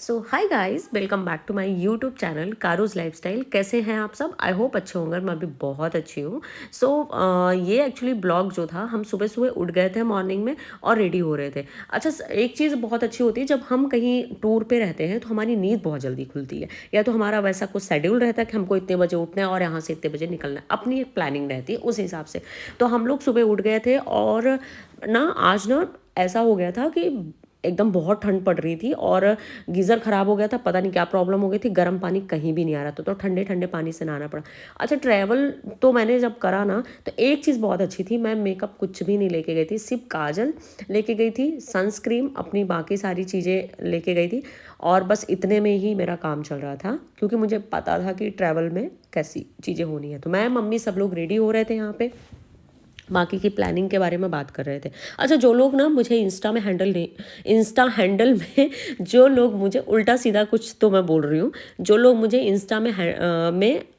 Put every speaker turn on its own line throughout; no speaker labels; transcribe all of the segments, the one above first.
So hi guys, welcome back to my YouTube channel कारोज lifestyle. कैसे हैं आप सब? आई होप अच्छे होंगे। मैं भी बहुत अच्छी हूँ। ये एक्चुअली ब्लॉग जो था, हम सुबह सुबह उठ गए थे मॉर्निंग में और रेडी हो रहे थे। अच्छा, एक चीज़ बहुत अच्छी होती है, जब हम कहीं टूर पे रहते हैं तो हमारी नींद बहुत जल्दी खुलती है, या तो हमारा वैसा कुछ शेड्यूल रहता है कि हमको इतने बजे उठना है और यहाँ से इतने बजे निकलना है। अपनी एक प्लानिंग रहती है उस हिसाब से। तो हम लोग सुबह उठ गए थे और ना आज ना ऐसा हो गया था कि एकदम बहुत ठंड पड़ रही थी और गीज़र ख़राब हो गया था। पता नहीं क्या प्रॉब्लम हो गई थी, गर्म पानी कहीं भी नहीं आ रहा था, तो ठंडे ठंडे पानी से नहाना पड़ा। अच्छा, ट्रैवल तो मैंने जब करा ना, तो एक चीज़ बहुत अच्छी थी, मैं मेकअप कुछ भी नहीं लेके गई थी, सिर्फ काजल लेके गई थी, सनस्क्रीन, अपनी बाकी सारी चीज़ें लेके गई थी और बस इतने में ही मेरा काम चल रहा था, क्योंकि मुझे पता था कि ट्रैवल में कैसी चीज़ें होनी है। तो मैं, मम्मी, सब लोग रेडी हो रहे थे यहाँ पे, बाकी की प्लानिंग के बारे में बात कर रहे थे। अच्छा, जो लोग ना मुझे इंस्टा हैंडल में जो लोग मुझे उल्टा सीधा कुछ, तो मैं बोल रही हूँ, जो लोग मुझे इंस्टा में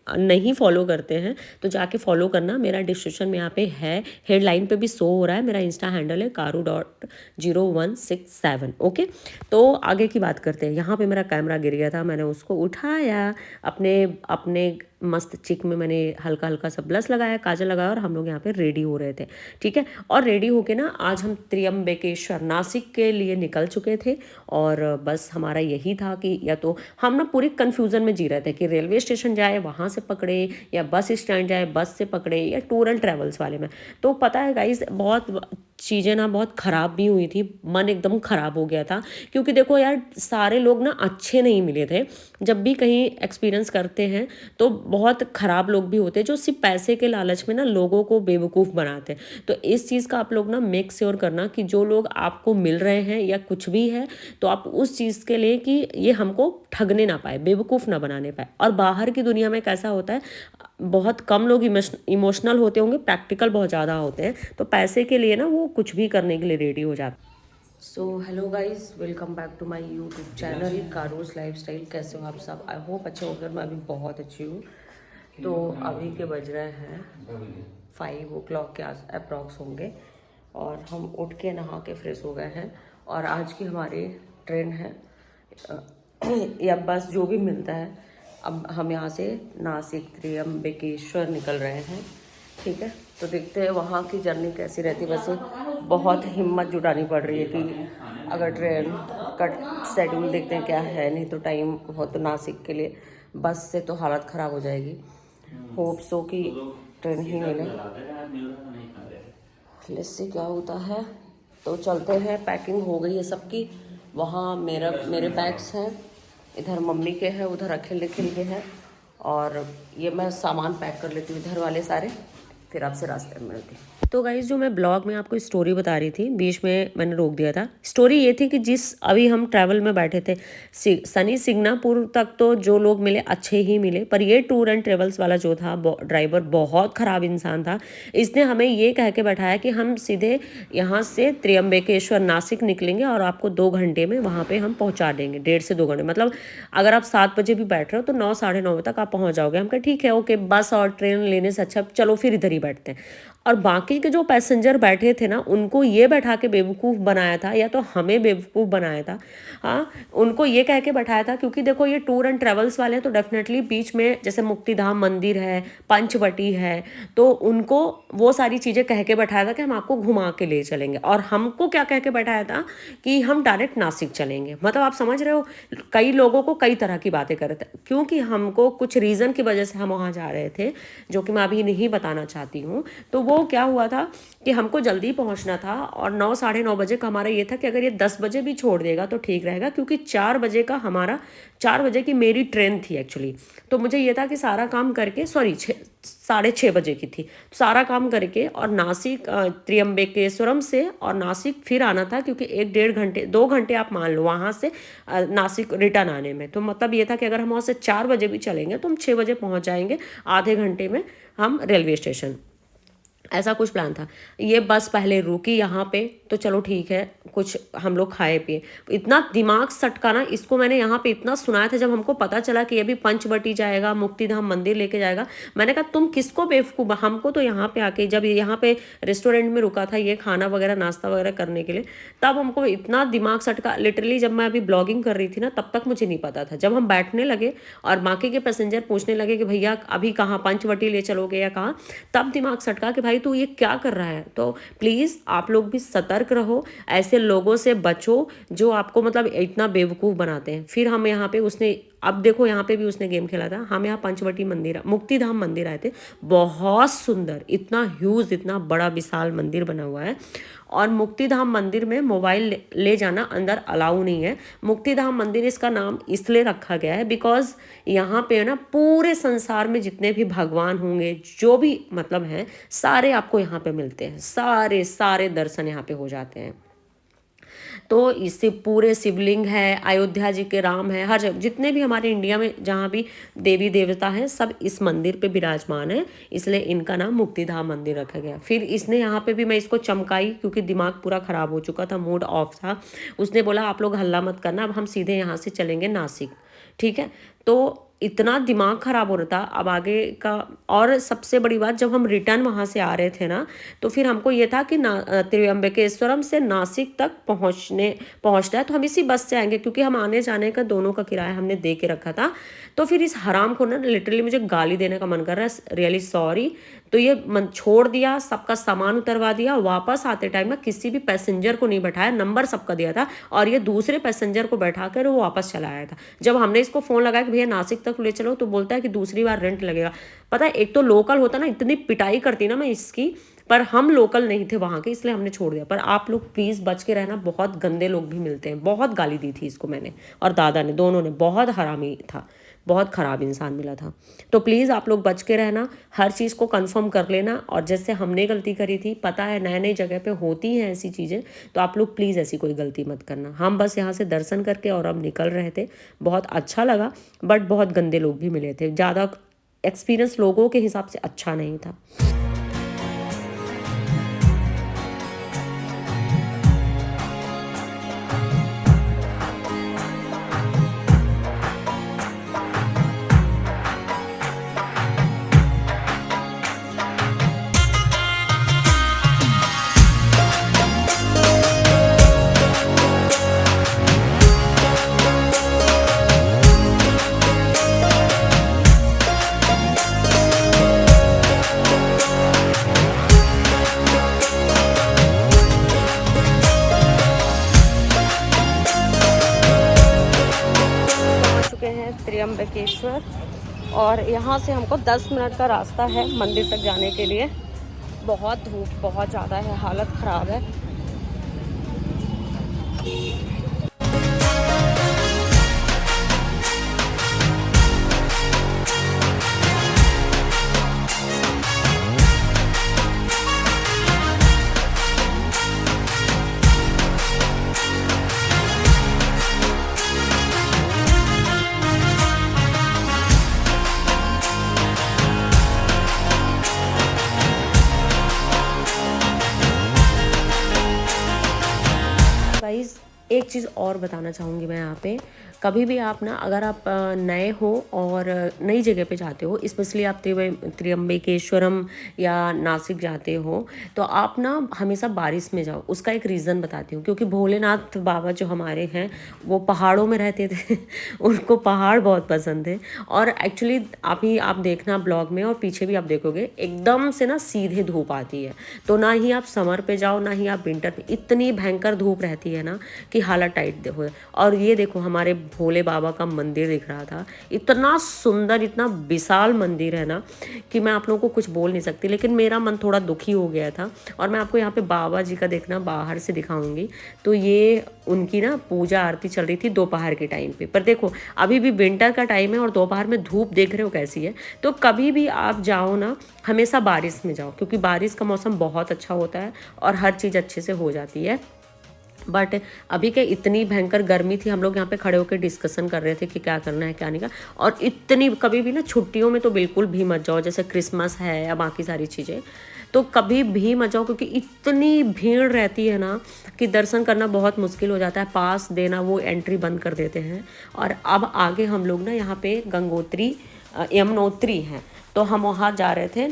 नहीं फॉलो करते हैं तो जाके फॉलो करना। मेरा डिस्क्रिप्शन में यहाँ पे है, हेडलाइन पे भी शो हो रहा है। मेरा इंस्टा हैंडल है karu.0167। ओके, तो आगे की बात करते हैं। यहाँ पे मेरा कैमरा गिर गया था, मैंने उसको उठाया, अपने अपने मस्त चिक में मैंने हल्का हल्का सा ब्लश लगाया, काजल लगाया और हम लोग यहाँ पे रेडी हो रहे थे। ठीक है, और रेडी होके ना आज हम त्र्यंबकेश्वर नासिक के लिए निकल चुके थे। और बस हमारा यही था कि या तो हम ना पूरी कन्फ्यूज़न में जी रहे थे कि रेलवे स्टेशन जाए वहाँ से पकड़े, या बस स्टैंड जाए बस से पकड़े, या टूर एंड ट्रेवल्स वाले में। तो पता है गाइस, बहुत चीज़ें ना बहुत ख़राब भी हुई थी, मन एकदम ख़राब हो गया था। क्योंकि देखो यार, सारे लोग ना अच्छे नहीं मिले थे। जब भी कहीं एक्सपीरियंस करते हैं तो बहुत ख़राब लोग भी होते हैं, जो सिर्फ पैसे के लालच में ना लोगों को बेवकूफ़ बनाते हैं। तो इस चीज़ का आप लोग ना मेक श्योर करना कि जो लोग आपको मिल रहे हैं या कुछ भी है, तो आप उस चीज़ के लिए कि ये हमको ठगने ना पाए, बेवकूफ़ ना बनाने पाए। और बाहर की दुनिया में कैसा होता है, बहुत कम लोग इमोशनल होते होंगे, प्रैक्टिकल बहुत ज़्यादा होते हैं। तो पैसे के लिए ना वो कुछ भी करने के लिए रेडी हो जाते हैं। So hello guys, welcome back to my YouTube channel कारोस लाइफस्टाइल। कैसे हो आप सब? आई होप अच्छे होकर। मैं अभी बहुत अच्छी हूँ। तो अभी के बज रहे हैं 5 o'clock के आस अप्रॉक्स होंगे, और हम उठ के नहा के फ्रेश हो गए हैं। और आज की हमारी ट्रेन है या बस, जो भी मिलता है। अब हम यहाँ से नासिक त्र्यंबकेश्वर निकल रहे हैं। ठीक है, तो देखते हैं वहाँ की जर्नी कैसी रहती है। वैसे बहुत हिम्मत जुटानी पड़ रही है कि अगर ट्रेन का शेड्यूल देखते हैं क्या है, नहीं तो टाइम हो तो नासिक के लिए बस से तो हालत ख़राब हो जाएगी। होप सो कि ट्रेन ही मिले, लेट्स सी क्या होता है। तो चलते हैं, पैकिंग हो गई है सबकी। वहाँ मेरे बैग्स हैं, इधर मम्मी के हैं, उधर अखिल निखिल के हैं, और ये मैं सामान पैक कर लेती हूँ इधर वाले सारे, फिर आपसे रास्ते में मिलती हूँ। तो गाइज, जो मैं ब्लॉग में आपको स्टोरी बता रही थी, बीच में मैंने रोक दिया था। स्टोरी ये थी कि अभी हम ट्रैवल में बैठे थे सनी सिग्नापुर तक, तो जो लोग मिले अच्छे ही मिले, पर ये टूर एंड ट्रेवल्स वाला जो था ड्राइवर बहुत ख़राब इंसान था। इसने हमें ये कह के बैठाया कि हम सीधे यहाँ से त्र्यंबकेश्वर नासिक निकलेंगे और आपको 2 घंटे में वहाँ पे हम पहुँचा देंगे, 1.5 से 2 घंटे। मतलब अगर आप 7 बजे भी बैठ रहे हो तो 9, साढ़े 9 बजे तक आप पहुँच जाओगे। हम कहे ठीक है, ओके, बस और ट्रेन लेने से अच्छा चलो फिर इधर ही बैठते हैं। और बाकी के जो पैसेंजर बैठे थे ना, उनको ये बैठा के बेवकूफ़ बनाया था, या तो हमें बेवकूफ़ बनाया था। हाँ, उनको ये कह के बैठाया था, क्योंकि देखो ये टूर एंड ट्रेवल्स वाले हैं, तो डेफिनेटली बीच में जैसे मुक्तिधाम मंदिर है, पंचवटी है, तो उनको वो सारी चीज़ें कह के बैठाया था कि हम आपको घुमा के ले चलेंगे। और हमको क्या कह के बैठाया था कि हम डायरेक्ट नासिक चलेंगे। मतलब आप समझ रहे हो, कई लोगों को कई तरह की बातें कर रहे थे, क्योंकि हमको कुछ रीज़न की वजह से हम वहाँ जा रहे थे, जो कि मैं अभी नहीं बताना चाहती हूँ। तो वो क्या हुआ था कि हमको जल्दी पहुंचना था, और 9, साढ़े 9 बजे का हमारा ये था कि अगर ये 10 बजे भी छोड़ देगा तो ठीक रहेगा, क्योंकि 4 बजे की मेरी ट्रेन थी एक्चुअली। तो मुझे ये था कि सारा काम करके, सॉरी, 6:30 बजे की थी, सारा काम करके और नासिक त्र्यंबकेश्वरम से और नासिक फिर आना था, क्योंकि 1, 1.5 घंटे 2 घंटे आप मान लो वहाँ से नासिक रिटर्न आने में। तो मतलब ये था कि अगर हम वहाँ से 4 बजे भी चलेंगे तो हम 6 बजे पहुँच जाएंगे, आधे घंटे में हम रेलवे स्टेशन। ऐसा कुछ प्लान था। ये बस पहले रुकी यहाँ पे, तो चलो ठीक है, कुछ हम लोग खाए पिए। इतना दिमाग सटका ना, इसको मैंने यहाँ पे इतना सुनाया था जब हमको पता चला कि अभी पंचवटी जाएगा, मुक्तिधाम मंदिर लेके जाएगा। मैंने कहा तुम किसको बेवकूफ़, हमको तो यहाँ पे आके, जब यहाँ पे रेस्टोरेंट में रुका था ये खाना वगैरह नाश्ता वगैरह करने के लिए, तब हमको इतना दिमाग सटका। लिटरली जब मैं अभी ब्लॉगिंग कर रही थी ना, तब तक मुझे नहीं पता था। जब हम बैठने लगे और बाकी के पैसेंजर पूछने लगे कि भैया अभी कहाँ, पंचवटी ले चलोगे या कहाँ, तब दिमाग सटका कि भाई तू ये क्या कर रहा है। तो प्लीज़ आप लोग भी सतर्क रहो, ऐसे लोगों से बचो जो आपको मतलब इतना बेवकूफ़ बनाते हैं। फिर हम यहाँ पे, उसने, अब देखो यहाँ पे भी उसने गेम खेला था। हम यहाँ पंचवटी मंदिर, मुक्तिधाम मंदिर आए थे, बहुत सुंदर, इतना ह्यूज, इतना बड़ा विशाल मंदिर बना हुआ है। और मुक्तिधाम मंदिर में मोबाइल ले जाना अंदर अलाउ नहीं है। मुक्तिधाम मंदिर इसका नाम इसलिए रखा गया है बिकॉज यहाँ पे ना पूरे संसार में जितने भी भगवान होंगे, जो भी मतलब हैं, सारे आपको यहाँ पे मिलते हैं, सारे सारे दर्शन यहाँ पे हो जाते हैं। तो इससे पूरे शिवलिंग है, अयोध्या जी के राम है, हर जगह जितने भी हमारे इंडिया में जहाँ भी देवी देवता हैं, सब इस मंदिर पे विराजमान है, इसलिए इनका नाम मुक्तिधाम मंदिर रखा गया। फिर इसने यहाँ पे भी, मैं इसको चमकाई क्योंकि दिमाग पूरा ख़राब हो चुका था, मूड ऑफ था। उसने बोला आप लोग हल्ला मत करना, अब हम सीधे यहाँ से चलेंगे नासिक, ठीक है। तो इतना दिमाग ख़राब हो रहा था अब आगे का। और सबसे बड़ी बात, जब हम रिटर्न वहाँ से आ रहे थे ना, तो फिर हमको ये था कि त्र्यंबकेश्वरम से नासिक तक पहुँचना है तो हम इसी बस से आएंगे, क्योंकि हम आने जाने का दोनों का किराया हमने दे के रखा था। तो फिर इस हराम को ना लिटरली मुझे गाली देने का मन कर रहा है, रियली सॉरी। तो ये मन छोड़ दिया, सबका सामान उतरवा दिया। वापस आते टाइम में किसी भी पैसेंजर को नहीं बैठाया, नंबर सबका दिया था, और ये दूसरे पैसेंजर को बैठा कर वो वापस चला आया था। जब हमने इसको फ़ोन लगाया कि भैया नासिक तक ले चलो, तो बोलता है कि दूसरी बार रेंट लगेगा। पता है, एक तो लोकल होता ना, इतनी पिटाई करती ना मैं इसकी, पर हम लोकल नहीं थे वहाँ के, इसलिए हमने छोड़ दिया। पर आप लोग प्लीज़ बच के रहना, बहुत गंदे लोग भी मिलते हैं। बहुत गाली दी थी इसको मैंने और दादा ने, दोनों ने। बहुत हरामी था, बहुत ख़राब इंसान मिला था। तो प्लीज़ आप लोग बच के रहना, हर चीज़ को कंफर्म कर लेना। और जैसे हमने गलती करी थी, पता है नए नई जगह पे होती हैं ऐसी चीज़ें, तो आप लोग प्लीज़ ऐसी कोई गलती मत करना। हम बस यहाँ से दर्शन करके और अब निकल रहे थे, बहुत अच्छा लगा, बट बहुत गंदे लोग भी मिले थे। ज़्यादा एक्सपीरियंस लोगों के हिसाब से अच्छा नहीं था। त्र्यंबकेश्वर, और यहाँ से हमको 10 मिनट का रास्ता है मंदिर तक जाने के लिए। बहुत धूप बहुत ज़्यादा है, हालत ख़राब है। गाइस एक चीज़ और बताना चाहूँगी मैं यहाँ पे, कभी भी आप ना, अगर आप नए हो और नई जगह पे जाते हो, स्पेशली आप त्र्यंबकेश्वरम या नासिक जाते हो, तो आप ना हमेशा बारिश में जाओ। उसका एक रीज़न बताती हूँ, क्योंकि भोलेनाथ बाबा जो हमारे हैं वो पहाड़ों में रहते थे उनको पहाड़ बहुत पसंद है। और एक्चुअली अभी आप देखना ब्लॉग में और पीछे भी आप देखोगे, एकदम से ना सीधे धूप आती है। तो ना ही आप समर पे जाओ, ना ही आप विंटर पे, इतनी भयंकर धूप रहती है ना कि हालत टाइट हो। और ये देखो हमारे भोले बाबा का मंदिर दिख रहा था, इतना सुंदर, इतना विशाल मंदिर है ना कि मैं आप लोगों को कुछ बोल नहीं सकती। लेकिन मेरा मन थोड़ा दुखी हो गया था। और मैं आपको यहाँ पे बाबा जी का देखना बाहर से दिखाऊंगी। तो ये उनकी ना पूजा आरती चल रही थी दोपहर के टाइम पे। पर देखो अभी भी विंटर का टाइम है और दोपहर में धूप देख रहे हो कैसी है। तो कभी भी आप जाओ ना, हमेशा बारिश में जाओ, क्योंकि बारिश का मौसम बहुत अच्छा होता है और हर चीज़ अच्छे से हो जाती है। बट अभी के इतनी भयंकर गर्मी थी, हम लोग यहाँ पे खड़े होकर डिस्कशन कर रहे थे कि क्या करना है क्या नहीं का। और इतनी, कभी भी ना छुट्टियों में तो बिल्कुल भी मत जाओ, जैसे क्रिसमस है या बाकी सारी चीज़ें, तो कभी भी मत जाओ, क्योंकि इतनी भीड़ रहती है ना कि दर्शन करना बहुत मुश्किल हो जाता है। पास देना वो एंट्री बंद कर देते हैं। और अब आगे हम लोग ना यहाँ पे गंगोत्री यमुनोत्री है, तो हम वहाँ जा रहे थे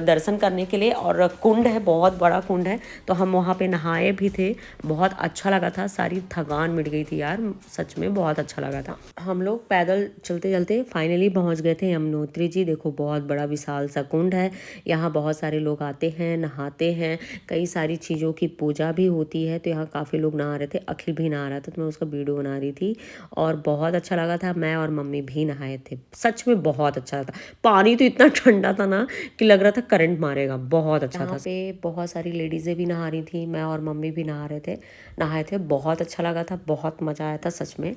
दर्शन करने के लिए। और कुंड है, बहुत बड़ा कुंड है, तो हम वहाँ पे नहाए भी थे। बहुत अच्छा लगा था, सारी थकान मिट गई थी यार, सच में बहुत अच्छा लगा था। हम लोग पैदल चलते चलते फाइनली पहुँच गए थे यमुनोत्री जी। देखो बहुत बड़ा विशाल सा कुंड है, यहाँ बहुत सारे लोग आते हैं, नहाते हैं, कई सारी चीज़ों की पूजा भी होती है। तो यहाँ काफ़ी लोग नहा रहे थे, अखिल भी नहा रहा था, तो मैं उसका वीडियो बना रही थी और बहुत अच्छा लगा था। मैं और मम्मी भी नहाए थे, सच में बहुत अच्छा था। पानी तो इतना ठंडा था ना कि लग रहा था करंट मारेगा, बहुत अच्छा था। यहाँ पे बहुत सारी लेडीज़ें भी नहा रही थी, मैं और मम्मी भी नहाए थे, बहुत अच्छा लगा था, बहुत मज़ा आया था सच में।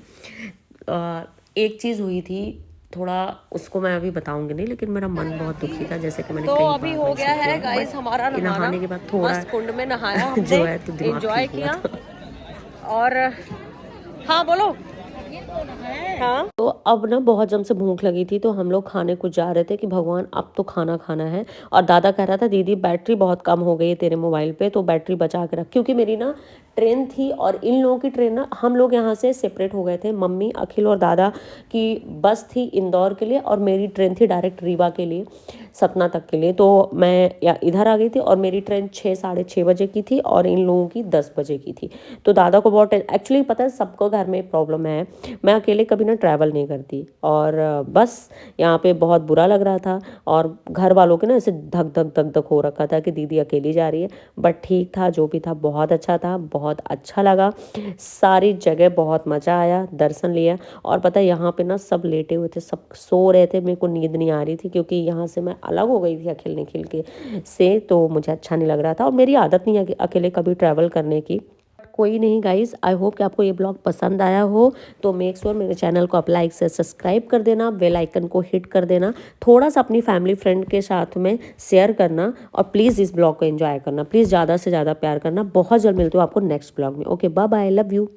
एक चीज़ हुई थी थोड़ा, उसको मैं अभी बताऊंगी नहीं, लेकिन मेरा मन बहुत दुखी था, जैसे कि मैंने तो अभी हो गया है गाइस हमारा नहाने के बाद थोड़ा कुंड में नहाया हमने, जो है तो एंजॉय किया। और हाँ बोलो। हाँ, तो अब ना बहुत जम से भूख लगी थी, तो हम लोग खाने को जा रहे थे कि भगवान अब तो खाना खाना है। और दादा कह रहा था दीदी बैटरी बहुत कम हो गई है तेरे मोबाइल पे, तो बैटरी बचा के रख, क्योंकि मेरी ना ट्रेन थी और इन लोगों की ट्रेन ना, हम लोग यहाँ से सेपरेट हो गए थे। मम्मी, अखिल और दादा की बस थी इंदौर के लिए और मेरी ट्रेन थी डायरेक्ट रीवा के लिए, सतना तक के लिए। तो मैं या इधर आ गई थी और मेरी ट्रेन 6 साढ़े 6 बजे की थी और इन लोगों की 10 बजे की थी। तो दादा को बहुत एक्चुअली पता है, सबको घर में प्रॉब्लम है, मैं अकेले कभी ना ट्रैवल नहीं करती। और बस यहाँ पे बहुत बुरा लग रहा था और घर वालों के ना ऐसे धक धक धक धक हो रखा था कि दीदी अकेली जा रही है। बट ठीक था, जो भी था बहुत अच्छा था, बहुत अच्छा लगा, सारी जगह बहुत मज़ा आया, दर्शन लिया। और पता है यहाँ पे ना सब लेटे हुए थे, सब सो रहे थे, मेरे को नींद नहीं आ रही थी, क्योंकि यहाँ से मैं अलग हो गई थी अकेले निखिल के से, तो मुझे अच्छा नहीं लग रहा था और मेरी आदत नहीं है अकेले कभी ट्रैवल करने की। कोई नहीं गाइस, आई होप कि आपको ये ब्लॉग पसंद आया हो, तो मेक श्योर मेरे चैनल को आप लाइक से सब्सक्राइब कर देना, बेल आइकन को हिट कर देना, थोड़ा सा अपनी फैमिली फ्रेंड के साथ में शेयर करना और प्लीज़ इस ब्लॉग को एंजॉय करना, प्लीज़ ज़्यादा से ज़्यादा प्यार करना। बहुत जल्द मिलती हूँ आपको नेक्स्ट ब्लॉग में। Okay, bye bye, love you.